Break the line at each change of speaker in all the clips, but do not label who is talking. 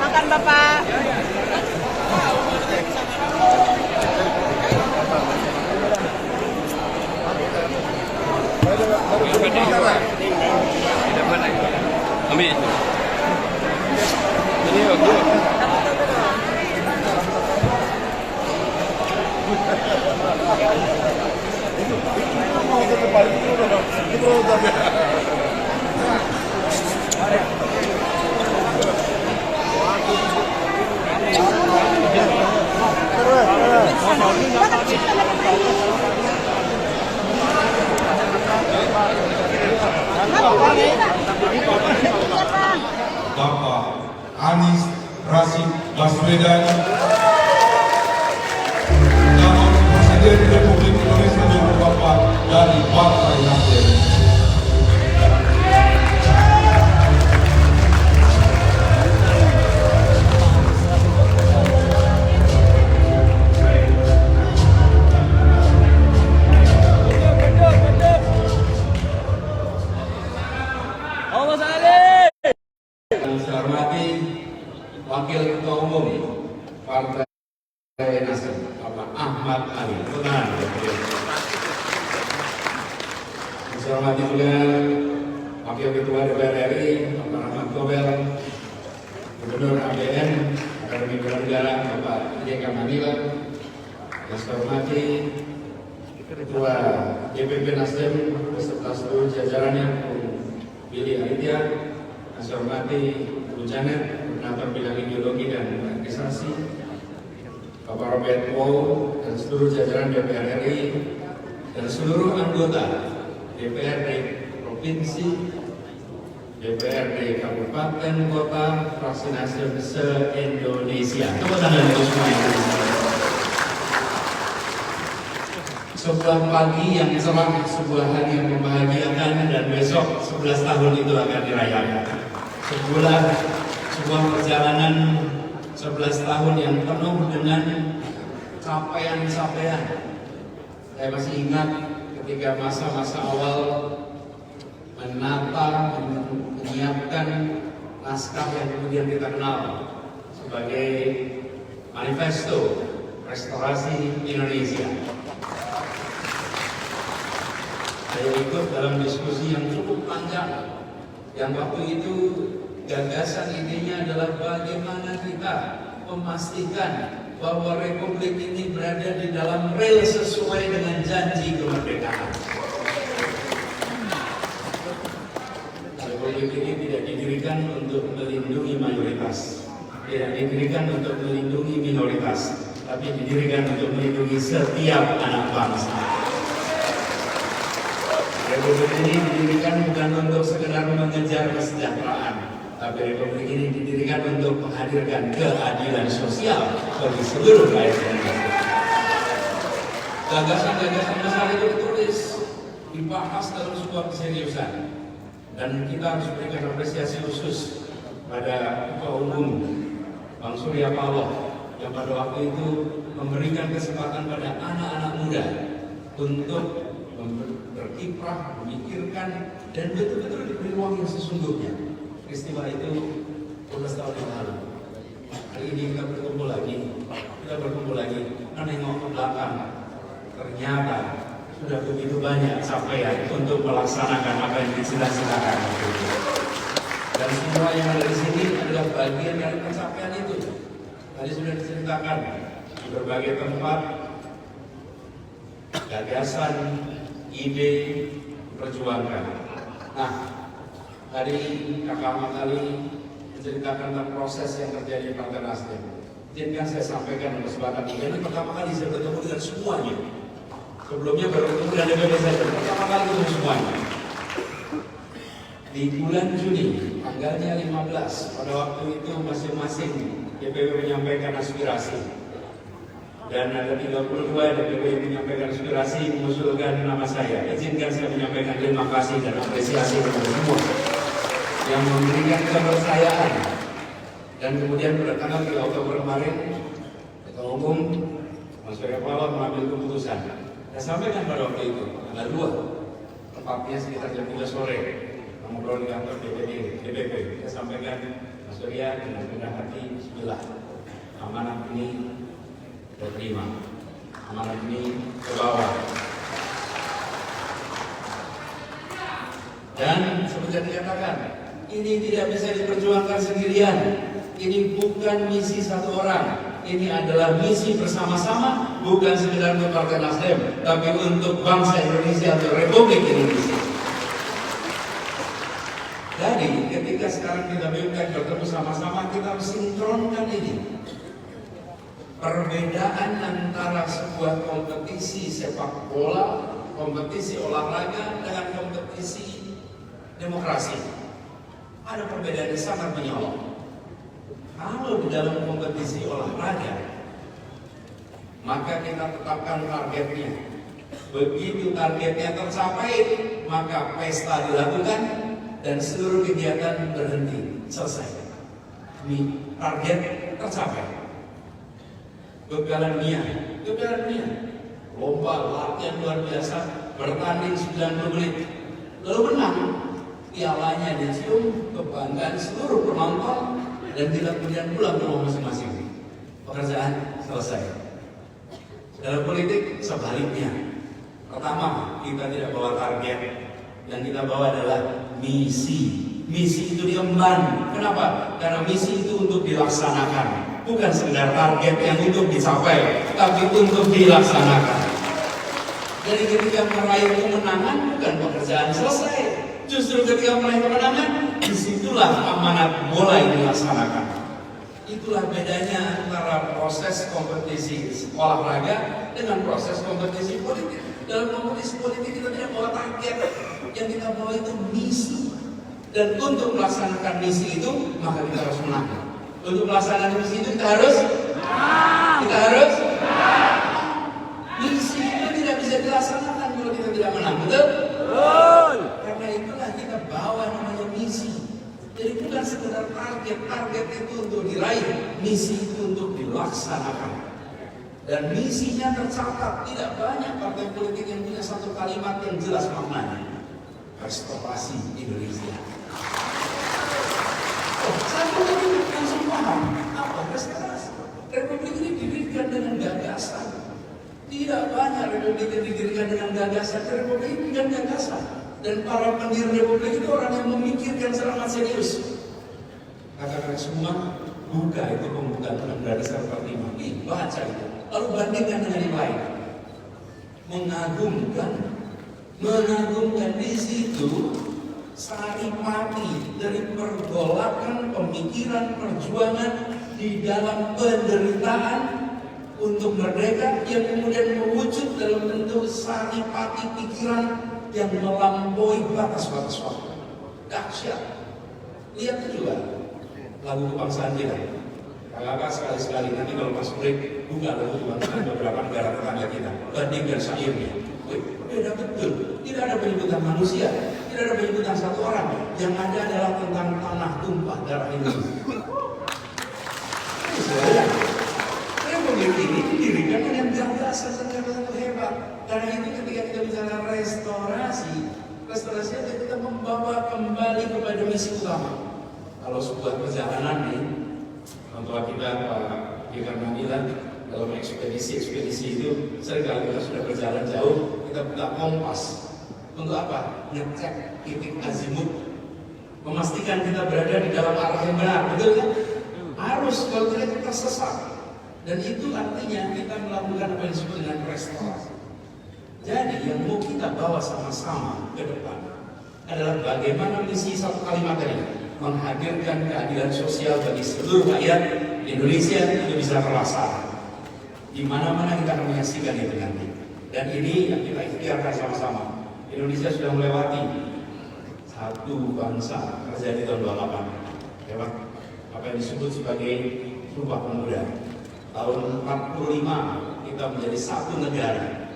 Makan Bapak.
Ambil itu. Ini aku.
Bapak Anies Rashid Baswedan, calon Presiden Republik Indonesia nomor 4 dari Partai Nasdem.
Saya hormati Wakil Ketua Umum Partai Nasdem, Bapak Ahmad Ali. Saya hormati juga Wakil Ketua DPR RI, Bapak Ahmad Gobel, Gubernur ABN Akademi Bela Negara, Bapak JK Manila. Saya hormati Ketua DPP Nasdem beserta seluruh jajarannya, Billy Aditya. Saya hormati Bu Janet, Koordinator Bidang Ideologi dan Organisasi, Bapak Robert Wow, dan seluruh jajaran DPR RI, dan seluruh anggota DPRD Provinsi, DPRD Kabupaten Kota, fraksi Nasdem se-Indonesia. Tepuk tangan untuk semuanya. Sebuah pagi yang cerah, sebuah hari yang membahagiakan, dan besok 11 tahun itu akan dirayakan. Sebuah perjalanan 11 tahun yang penuh dengan capaian-capaian. Saya masih ingat ketika masa-masa awal menata, menyiapkan naskah yang kemudian kita kenal sebagai Manifesto Restorasi Indonesia. Saya ikut dalam diskusi yang cukup panjang, yang waktu itu gagasan idenya adalah bagaimana kita memastikan bahwa Republik ini berada di dalam rel sesuai dengan janji kemerdekaan. Republik ini tidak didirikan untuk melindungi mayoritas, tidak didirikan untuk melindungi minoritas, tapi didirikan untuk melindungi setiap anak bangsa. Republik ini didirikan bukan untuk sekedar mengejar kesejahteraan, tapi Republik ini didirikan untuk menghadirkan keadilan sosial bagi seluruh rakyat Indonesia. Gagasan-gagasan besar itu ditulis, dibahas dalam sebuah keseriusan, dan kita harus berikan apresiasi khusus pada Ketua Umum Bang Surya Paloh yang pada waktu itu memberikan kesempatan pada anak-anak muda untuk berkiprah, memikirkan, dan betul-betul diberi ruang yang sesungguhnya. Peristiwa itu 12 tahun yang lalu. Hari ini kita berkumpul lagi, menengok ke belakang. Ternyata sudah begitu banyak capaian untuk melaksanakan apa yang dicita-citakan. Dan semua yang ada di sini adalah bagian dari pencapaian itu. Tadi sudah diceritakan di berbagai tempat, gagasan, ide perjuangan. Nah, tadi Kakak Ahmad Ali menceritakan tentang proses yang terjadi di Partai Nasdem. Izinkan saya sampaikan dalam kesempatan ini pertama kali saya bertemu dengan semuanya. Sebelumnya baru bertemu dengan DPP saja, pertama kali ketemu semuanya. Di bulan Juni, tanggalnya 15, pada waktu itu masing-masing DPP menyampaikan aspirasi. Dan ada 32 DPP yang menyampaikan aspirasi mengusulkan nama saya. Izinkan saya menyampaikan terima kasih dan apresiasi kepada semua yang memberikan kepercayaan. Dan kemudian pada tanggal 3 Oktober kemarin, Ketua Umum Mas Surya Paloh mengambil keputusan. Saya sampaikan pada waktu itu, tanggal 2, tepatnya sekitar jam 3 sore, ngobrol di kantor DPP. Saya sampaikan, Mas Surya dengan rendah hati, bismillah, amanat ini terima, amanat ini ke bawah. Dan seperti yang dikatakan, ini tidak bisa diperjuangkan sendirian. Ini bukan misi satu orang. Ini adalah misi bersama-sama, bukan sekedar untuk Partai Nasdem, tapi untuk bangsa Indonesia, untuk Republik Indonesia. Jadi ketika sekarang kita BMTEK bertemu sama-sama, kita harus sinkronkan ini. Perbedaan antara sebuah kompetisi sepak bola, kompetisi olahraga, dengan kompetisi demokrasi. Ada perbedaan yang sangat menyolok. Kalau di dalam kompetisi olahraga, maka kita tetapkan targetnya. Begitu targetnya tercapai, maka pesta dilakukan dan seluruh kegiatan berhenti, selesai. Ini target tercapai. Begalan dunia, lomba latihan luar biasa, bertanding 90 menit, lalu menang, pialanya dicium, kebanggaan seluruh penonton, dan kita kemudian pulang ke rumah masing-masing. Pekerjaan selesai. Dalam politik sebaliknya. Pertama, kita tidak bawa target, yang kita bawa adalah misi. Misi itu diemban. Kenapa? Karena misi itu untuk dilaksanakan, bukan sekedar target yang untuk dicapai, tapi untuk dilaksanakan. Jadi ketika meraih kemenangan bukan pekerjaan selesai. Justru ketika meraih kemenangan, disitulah amanat mulai dilaksanakan. Itulah bedanya antara proses kompetisi olahraga dengan proses kompetisi politik. Dalam kompetisi politik kita tidak bawa target, yang kita bawa itu misi. Dan untuk melaksanakan misi itu, maka kita harus menang. Untuk melaksanakan misi itu kita harus misi itu tidak bisa dilaksanakan kalau kita tidak menang, betul? Karena itulah kita bawa namanya misi. Jadi bukan sekedar target itu untuk diraih, misi itu untuk dilaksanakan. Dan misinya tercatat. Tidak banyak partai politik yang punya satu kalimat yang jelas maknanya. Restorasi Indonesia. Satu lagi langsung paham apa restorasi. Republik ini didirikan dengan gagasan. Tidak banyak republik yang didirikan dengan gagasan. Republik ini dengan gagasan. Dan para pendiri republik itu orang yang memikirkan secara serius. Katakan semua, buka itu pembukaan Undang-Undang Dasar 45. Baca itu. Lalu bandingkan dengan yang lain. Mengagumkan di situ saripati dari pergolakan pemikiran perjuangan di dalam penderitaan untuk merdeka yang kemudian mewujud dalam bentuk saripati pikiran yang melampaui batas-batas waktu. Dahsyat. Lihat juga lagu kebangsaan kita. Kakak sekali-sekali nanti kalau masuk break buka lagu kebangsaan beberapa negara tetangga kita. Bandingkan syairnya. Beda betul. Tidak ada penyebutan manusia, tidak ada penyebutan satu orang. Yang ada adalah tentang tanah tumpah darah Indonesia. Republik ini didirikan dengan gagasan yang hebat. Karena itu ketika kita bicara restorasi itu kita membawa kembali kepada misi utama. Kalau sebuah perjalanan nih, contoh kita Pak Ikan Manilan dalam ekspedisi itu seringkali kita sudah berjalan jauh, kita buka kompas. Untuk apa? Ngecek titik azimut, memastikan kita berada di dalam arah yang benar, betul kan? Harus, kalau tidak kita sesat. Dan itu artinya kita melakukan apa yang disebut dengan restorasi. Jadi yang mau kita bawa sama-sama ke depan adalah bagaimana misi satu kalimat tadi, menghadirkan keadilan sosial bagi seluruh rakyat Indonesia itu bisa terlaksana. Di mana-mana kita akan menyaksikan itu nanti. Dan ini yang kita ikhtiarkan sama-sama. Indonesia sudah melewati satu bangsa terjadi tahun 28. Lewat apa yang disebut sebagai Sumpah Pemuda. Tahun 45 kita menjadi satu negara.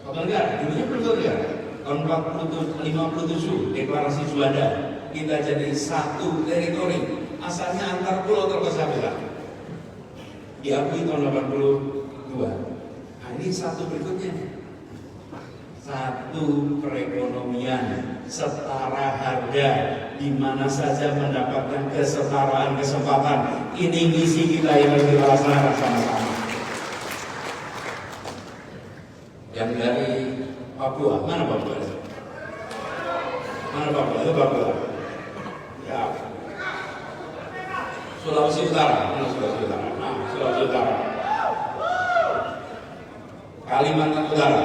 Satu negara, dulunya belum negara. Tahun 57 deklarasi Juanda, kita jadi satu teritori. Asalnya antar pulau terpecah belah. Diakui tahun 82. Nah ini satu berikutnya. satu perekonomian, setara harga, di mana saja mendapatkan kesetaraan kesempatan. Ini misi kita yang harus kita laksanakan sama-sama. Yang dari Papua, mana Papua? Mana Papua? Itu Papua. Ya. Sulawesi Utara, mana Sulawesi Utara? Nah, Sulawesi Utara. Kalimantan Utara.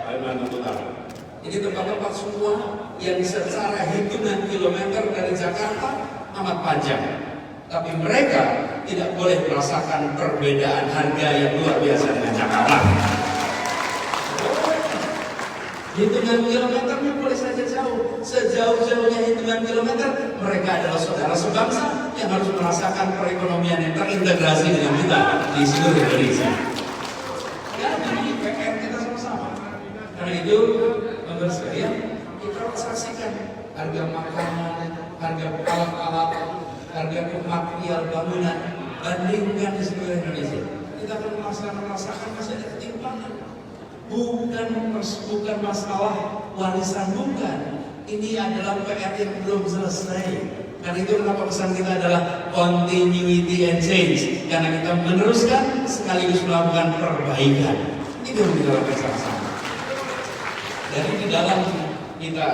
Kalimantan Utara. Ini tempat-tempat semua yang secara hitungan kilometer dari Jakarta amat panjang. Tapi mereka tidak boleh merasakan perbedaan harga yang luar biasa dengan Jakarta. Hitungan kilometernya boleh saja jauh. Sejauh-jauhnya hitungan kilometer, mereka adalah saudara sebangsa yang harus merasakan perekonomian yang terintegrasi dengan kita di seluruh Indonesia. Ya, ini PR kita sama-sama. Karena itu, teman-teman sekalian, kita harus saksikan harga makanan, harga alat-alat, harga material bangunan, bandingkan di seluruh Indonesia. Kita akan merasakan masih ada ketimpangan. Bukan masalah warisan, bukan. Ini adalah PR yang belum selesai. Karena itu kenapa pesan kita adalah continuity and change. Karena kita meneruskan sekaligus melakukan perbaikan. Itu yang kita lakukan sama-sama. Dari di dalam kita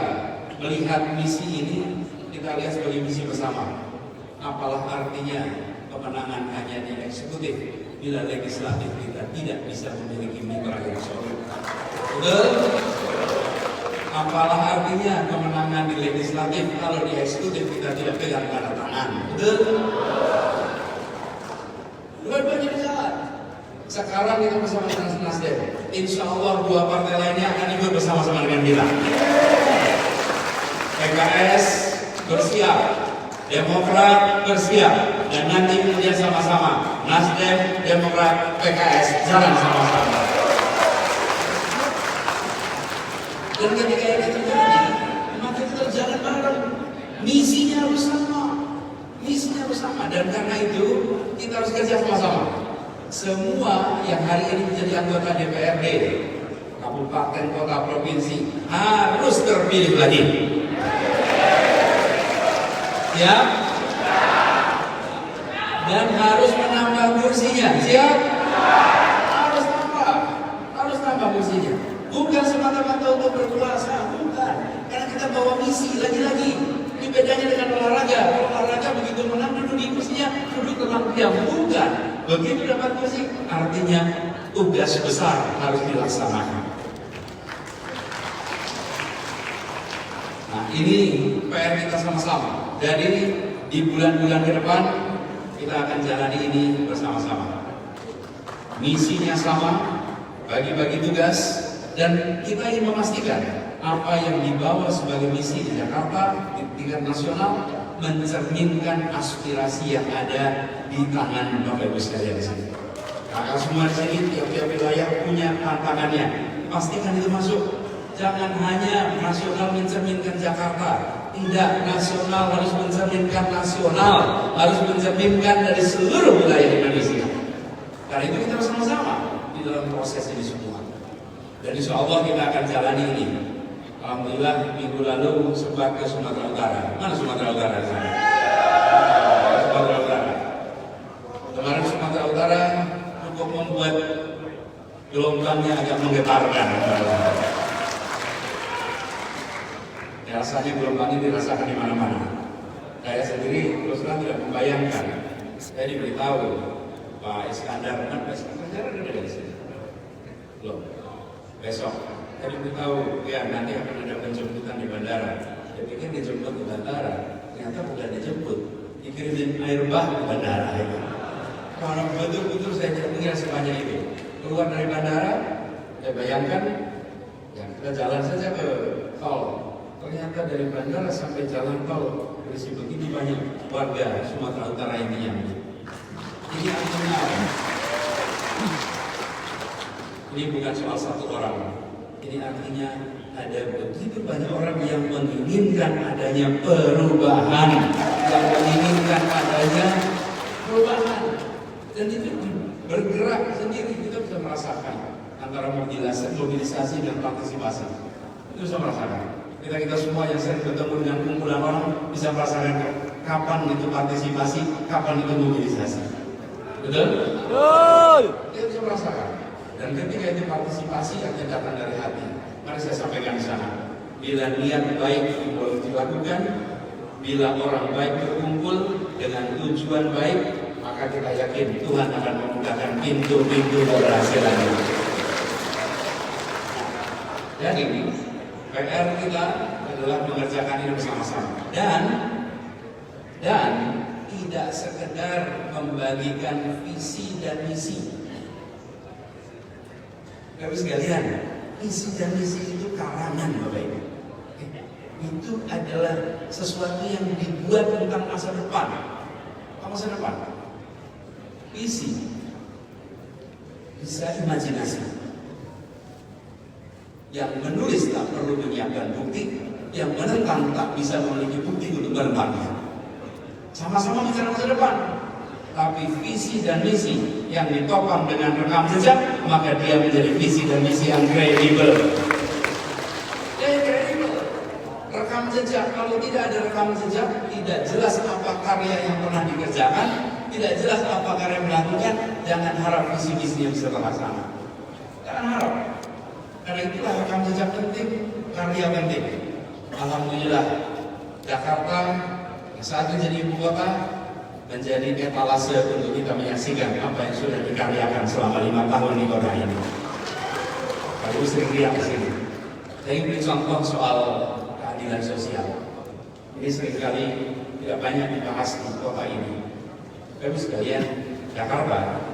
melihat misi ini, kita lihat sebagai misi bersama. Apalah artinya kemenangan hanya di eksekutif bila legislatif kita tidak bisa memiliki mitra yang solid. Betul? Apalah artinya kemenangan di legislatif kalau di eksekutif kita tidak pegang tanda tangan. Betul? Dua-duanya di jalan. Sekarang kita bersama dengan Nasdem. Insya Allah dua partai lainnya akan ikut bersama-sama dengan kita. PKS bersiap, Demokrat bersiap, dan nanti kemudian sama-sama Nasdem, Demokrat, PKS jalan sama-sama. Dan ketika ini terjadi, maka kita jalan bareng. Misinya harus sama, dan karena itu kita harus kerja sama-sama. Semua yang hari ini menjadi anggota DPRD, kabupaten, kota, provinsi harus terpilih lagi. Ya, dan harus menambah kursinya. Siap? Harus nambah kursinya. Bukan semata-mata untuk berkuasa, bukan. Karena kita bawa misi lagi-lagi. Ini bedanya dengan olahraga. Olahraga begitu menang duduk di kursinya, duduk tenang diam. Bukan. Begitu dapat kursi, artinya tugas besar harus dilaksanakan. Nah, ini PR kita sama-sama. Jadi di bulan-bulan ke depan kita akan jalani ini bersama-sama. Misinya sama, bagi-bagi tugas. Dan kita ingin memastikan apa yang dibawa sebagai misi di Jakarta di tingkat nasional mencerminkan aspirasi yang ada di tangan Bapak Ibu sekalian di sini. Kakak semua di sini tiap-tiap wilayah punya tantangannya. Pastikan itu masuk. Jangan hanya nasional mencerminkan Jakarta. Tidak, nasional harus mencerminkan nasional, harus mencerminkan dari seluruh wilayah Indonesia. Karena itu kita bersama-sama di dalam proses ini semua. Dan insya Allah kita akan jalani ini. Alhamdulillah minggu lalu sempat ke Sumatera Utara. Mana Sumatera Utara di sana? Sumatera Utara. Kemarin Sumatera Utara cukup membuat gelombangnya agak menggetarkan. Ya, rasanya gelombang ini dirasakan di mana-mana. Saya sendiri terus terang tidak membayangkan. Saya diberitahu Pak Iskandar, kan Pak Iskandar ada di sini. Belum. Besok saya diberitahu, ya nanti akan ada penjemputan di bandara. Saya pikir dijemput di bandara, ternyata bukan dijemput, dikirimin air bah ke bandara. Kalau betul-betul saya tidak mengira sebanyak itu. Keluar dari bandara, saya bayangkan, ya kita jalan saja ke tol. Ternyata dari bandara sampai jalan tol berisi begini banyak warga Sumatera Utara yang diambil. Ini artinya apa? Ini bukan soal satu orang. Ini artinya ada begitu banyak orang yang menginginkan adanya perubahan, yang menginginkan adanya perubahan, dan itu bergerak sendiri. Kita bisa merasakan antara mobilisasi dan partisipasi. Itu bisa merasakan. Kita semua yang sering bertemu dengan kumpulan orang bisa merasakan kapan itu partisipasi, kapan itu mobilisasi. Betul? Betul. Kita bisa merasakan. Dan ketika itu partisipasi akan datang dari hati. Mari saya sampaikan di sana. Bila niat baik dilakukan, bila orang baik berkumpul dengan tujuan baik, maka kita yakin Tuhan akan memudahkan pintu-pintu keberhasilan. Jadi PR kita adalah mengerjakan ini bersama-sama dan tidak sekedar membagikan visi dan misi. Bapak sekalian, visi dan misi itu karangan, Bapak Ibu. Itu adalah sesuatu yang dibuat tentang masa depan. Masa depan. Visi bisa imajinasi. Yang menulis tak perlu menyiapkan bukti, yang menentang tak bisa memiliki bukti untuk menentangnya. Sama-sama bicara masa depan, tapi visi dan misi yang ditopang dengan rekam jejak, maka dia menjadi visi dan misi yang kredibel. Rekam jejak, kalau tidak ada rekam jejak, tidak jelas apa karya yang pernah dikerjakan, tidak jelas apa karya yang dilakukan. Jangan harap visi misi yang bisa terlaksana. Jangan harap. Karena itulah rekam jejak penting, karya penting. Alhamdulillah, Jakarta saat menjadi ibu kota menjadi etalase untuk kita menyaksikan apa yang sudah dikaryakan selama 5 tahun di kota ini. Kalau sering lihat di sini, saya beri contoh soal keadilan sosial. Ini seringkali tidak banyak dibahas di kota ini. Bapak sekalian, Jakarta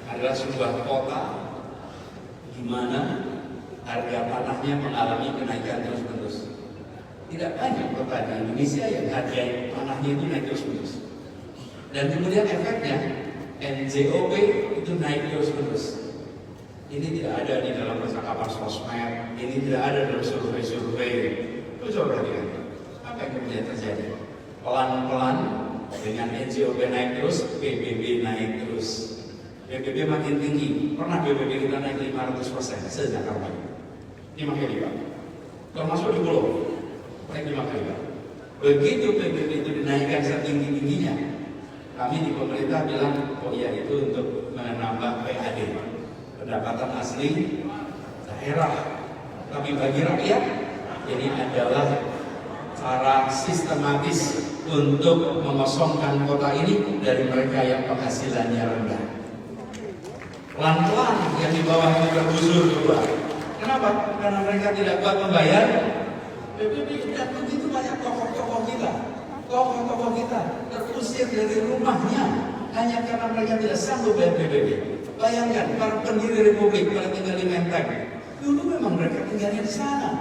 adalah sebuah kota di mana harga tanahnya mengalami kenaikan terus-menerus. Tidak banyak kota di Indonesia yang harga tanahnya itu naik terus-menerus. Dan kemudian efeknya NJOP itu naik terus-menerus. Ini tidak ada di dalam percakapan sosmed, ini tidak ada dalam survei-survei. Itu coba perhatikan. Apa yang kemudian terjadi? Pelan-pelan dengan NJOP naik terus, PBB naik terus. PBB makin tinggi. Pernah PBB kita naik 500% se-Jakarta. 5 kali Pak. Kalau masuk di pulau, naik 5 kali Pak. Begitu PBB itu dinaikkan setinggi-tingginya, kami di pemerintah bilang, oh iya itu untuk menambah PAD, pendapatan asli daerah. Tapi bagi rakyat, ini adalah cara sistematis untuk mengosongkan kota ini dari mereka yang penghasilannya rendah. Pelan-pelan yang di bawah itu tergusur keluar. Kenapa? Karena mereka tidak kuat membayar PBB. Dan begitu banyak tokoh-tokoh kita terusir dari rumahnya hanya karena mereka tidak sanggup bayar PBB. Bayangkan para pendiri republik pada tinggal di Menteng. Dulu memang mereka tinggalnya di sana.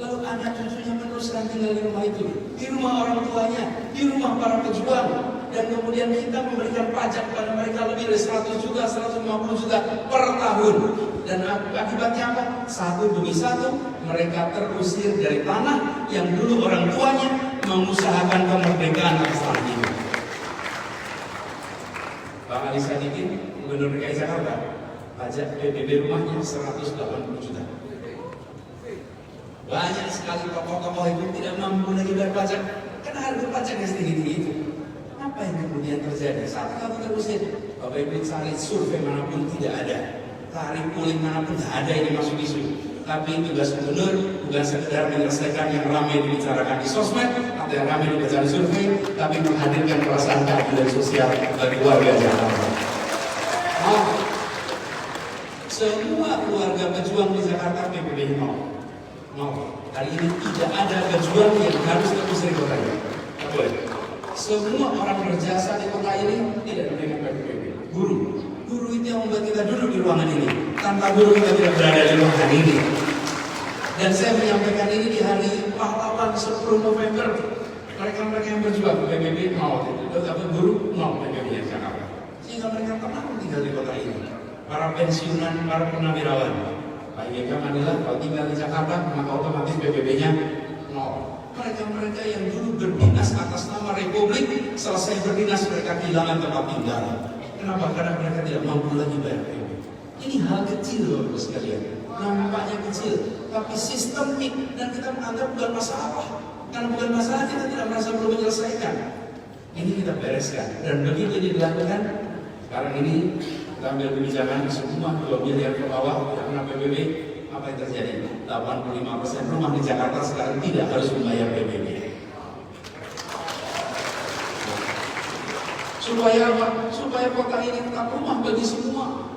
Lalu anak cucunya meneruskan tinggal di rumah itu, di rumah orang tuanya, di rumah para pejuang. Dan kemudian kita memberikan pajak pada mereka lebih dari 100 juta, 150 juta per tahun. Dan akibatnya apa? Satu demi satu mereka terusir dari tanah yang dulu orang tuanya mengusahakan kemerdekaan atas tanah ini. Bang Ali Sadikin, Gubernur DKI Jakarta, pajak PBB rumahnya 180 juta. Banyak sekali tokoh-tokoh itu tidak mampu lagi bayar pajak karena harga pajaknya setinggi-tinggi itu. Apa yang kemudian terjadi? Saat kami terusir, Bapak Ibu cari survei manapun tidak ada, tarik polling manapun tidak ada ini masuk isu. Tapi tugas gubernur bukan sekedar menyelesaikan yang ramai dibicarakan di sosmed atau yang ramai dibicarakan di survei, tapi menghadirkan perasaan keadilan sosial bagi warga Jakarta. Semua keluarga pejuang di Jakarta PBB mau. Hari ini tidak ada pejuang yang harus terusir kota ini. Semua orang berjasa di kota ini tidak diberikan PBB. Guru itu yang membuat kita duduk di ruangan ini. Tanpa guru kita tidak berada di ruangan ini. Dan saya menyampaikan ini di hari pahlawan 10 November. Mereka yang berjuang PBB mau, tapi guru mau PBB di Jakarta. Sehingga mereka tenang tinggal di kota ini. Para pensiunan, para purnawirawan. Pak YK adalah kalau tinggal di Jakarta maka otomatis PBB-nya nol. Mereka yang dulu berdinas atas nama Republik, selesai berdinas mereka kehilangan tempat tinggal. Kenapa? Karena mereka tidak mampu lagi bayar PBB. Ini hal kecil Bapak sekalian, nampaknya kecil, tapi sistemik dan kita menganggap bukan masalah. Karena bukan masalah kita tidak merasa perlu menyelesaikan. Ini kita bereskan dan begitu ini dilakukan. Sekarang ini kita ambil kebijakan semua 2 miliar ke bawah yang kena PBB. Apa yang terjadi? 85% rumah di Jakarta sekarang tidak harus membayar PBB. Supaya apa? Supaya kota ini tetap rumah bagi semua.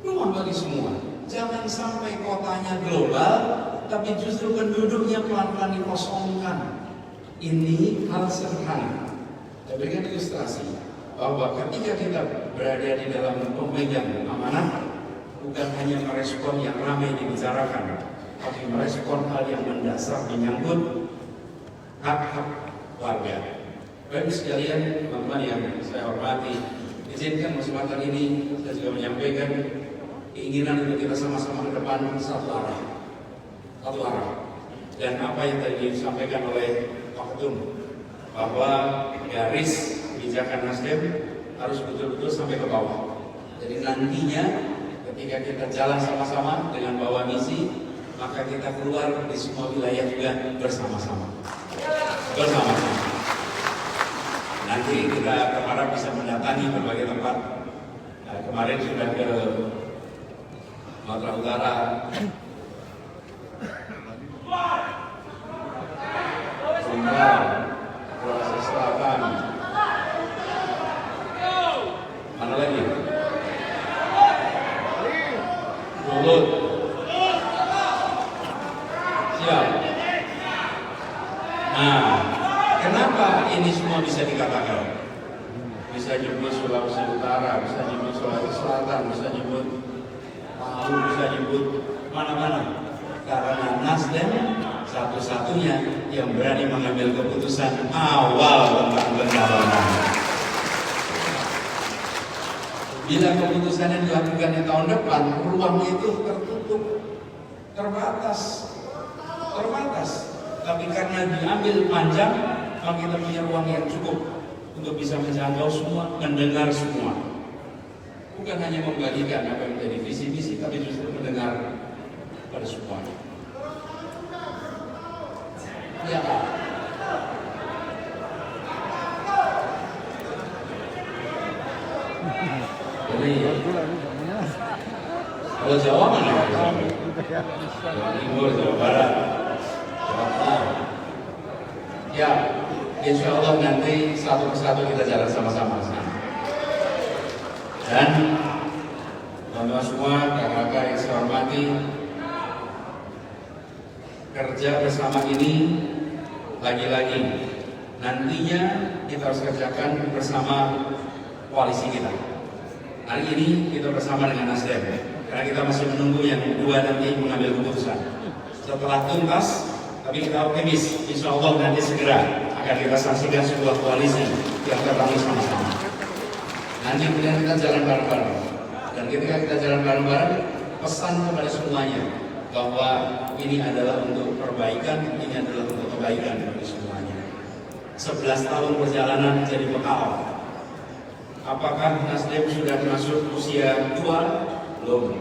Rumah bagi semua. Jangan sampai kotanya global, tapi justru penduduknya pelan-pelan dikosongkan. Ini hal sederhana. Saya berikan ilustrasi bahwa ketika kita berada di dalam pemegang amanah, bukan hanya merespon yang ramai dibicarakan, tapi merespon hal yang mendasar menyangkut hak-hak warga. Bapak sekalian, teman-teman yang saya hormati, izinkan kesempatan ini saya juga menyampaikan keinginan untuk kita sama-sama ke depan satu arah. Dan apa yang tadi disampaikan oleh Pak Ketum, bahwa garis kebijakan Nasdem harus betul-betul sampai ke bawah. Jadi nantinya ketika kita jalan sama-sama dengan bawa misi, maka kita keluar di semua wilayah juga bersama-sama. Nanti kita berharap bisa mendatangi berbagai tempat. Nah, kemarin sudah ke Sumatera Utara, Sumba, Sulawesi Selatan, mana lagi? Sulut. Siap. Nah, kenapa ini semua bisa dikatakan? Bisa nyebut Sulawesi Utara, bisa nyebut Sulawesi Selatan, bisa nyebut Palu, bisa nyebut mana-mana. Karena Nasdem satu-satunya yang berani mengambil keputusan awal tentang pencalonan. Bila keputusan yang dilakukan di tahun depan, ruang itu tertutup, terbatas. Tapi karena diambil panjang, maka kita punya ruang yang cukup untuk bisa menjangkau semua, mendengar semua. Bukan hanya membagikan apa yang menjadi visi-visi, tapi justru mendengar pada semuanya. Ya, jadi kalau Jawa mana? Jawa Timur, Jawa Barat, Jawa Tengah. Ya, insya Allah nanti satu persatu kita jalan sama-sama. Dan teman-teman semua, kakak-kakak yang saya hormati, kerja bersama ini lagi-lagi nantinya kita harus kerjakan bersama koalisi kita. Hari ini kita bersama dengan Nasdem, karena kita masih menunggu yang kedua nanti mengambil keputusan. Setelah tuntas, tapi kita optimis, insya Allah nanti segera akan kita saksikan sebuah koalisi yang terbangun sama-sama. Nanti kemudian kita jalan bareng-bareng, dan ketika kita jalan bareng-bareng, pesan kepada semuanya bahwa ini adalah untuk perbaikan, ini adalah untuk kebaikan bagi semuanya. 11 tahun perjalanan menjadi bekal. Apakah Nasdem sudah masuk usia tua? Belum.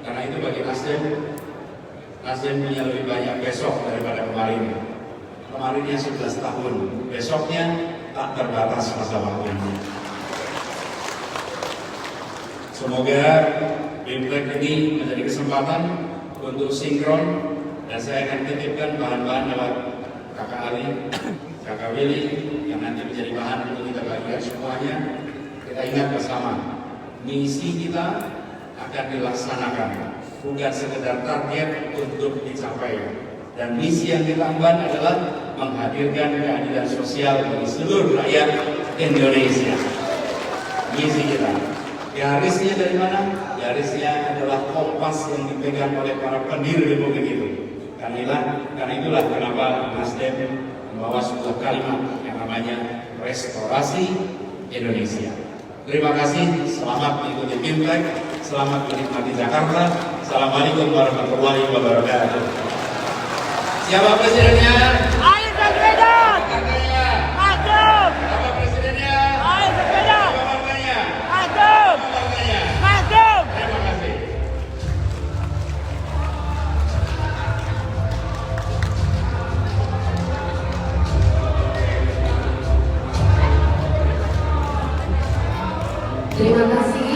Karena itu bagi Nasdem punya lebih banyak besok daripada kemarin. Kemarinnya 11 tahun, besoknya tak terbatas masa waktunya. Semoga Imlek ini menjadi kesempatan untuk sinkron, dan saya akan titipkan bahan-bahan lewat Kakak Ali, Kakak Willy yang nanti menjadi bahan untuk kita bagikan semuanya. Kita ingat bersama, misi kita akan dilaksanakan, bukan sekedar target untuk dicapai. Dan misi yang kita emban adalah menghadirkan keadilan sosial bagi seluruh rakyat Indonesia. Misi kita. Garisnya dari mana? Garisnya adalah kompas yang dipegang oleh para pendiri republik itu. Karena itulah kenapa Nasdem membawa sebuah kalimat yang namanya restorasi Indonesia. Terima kasih, selamat mengikuti Imlek, selamat menikmati Jakarta. Assalamualaikum warahmatullahi wabarakatuh. Siapa presidennya?
Anies Baswedan.
Katanya.
Nasdem.
Siapa presidennya?
Anies Baswedan.
Siapa partainya?
Nasdem.
Siapa partainya?
Terima kasih.